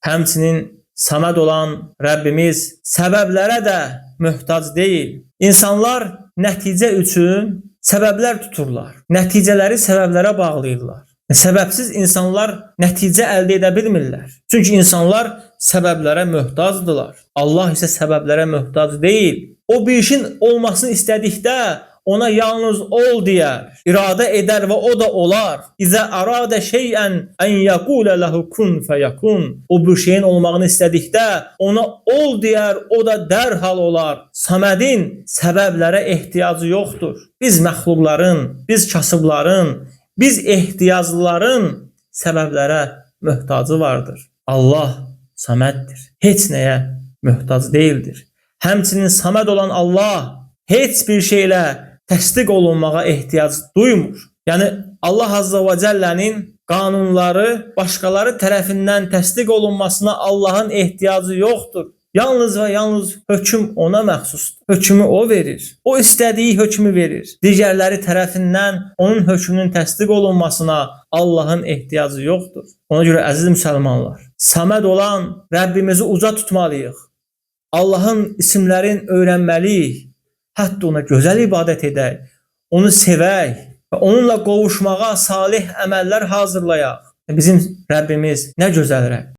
Həmçinin Saməd olan Rəbbimiz səbəblərə də möhtac deyil. İnsanlar nəticə üçün səbəblər tuturlar. Nəticələri səbəblərə bağlayırlar. Səbəbsiz insanlar nəticə əldə edə bilmirlər. Çünki insanlar səbəblərə möhtacdırlar. Allah isə səbəblərə möhtac deyil. O bir işin olmasını istədikdə ona yalnız ol deyər, iradə edər və o da olar. İzə aradə şeyən ən yəqulə ləhu kun fəyəkun. O bir şeyin olmağını istədikdə ona ol deyər, o da dərhal olar. Samədin səbəblərə ehtiyacı yoxdur. Biz məxluqların, biz kasıbların, biz ehtiyaclıların səbəblərə möhtacı vardır. Allah Saməddir. Heç nəyə möhtac deyildir. Həmçinin Saməd olan Allah heç bir şeylə təsdiq olunmağa ehtiyac duymur. Yəni Allah Azza və Cəllənin qanunları başqaları tərəfindən təsdiq olunmasına Allahın ehtiyacı yoxdur. Yalnız və yalnız hökm ona məxsusdur. Hökmü o verir. O istədiyi hökmü verir. Digərləri tərəfindən onun hökmünün təsdiq olunmasına Allahın ehtiyacı yoxdur. Ona görə əziz müsəlmanlar, Saməd olan Rəbbimizi uca tutmalıyıq. Allahın isimlərini öyrənməliyik. Hətta ona gözəl ibadət edək, onu sevək və onunla qovuşmağa salih əməllər hazırlayaq. Bizim Rəbbimiz nə gözəl Rəbb.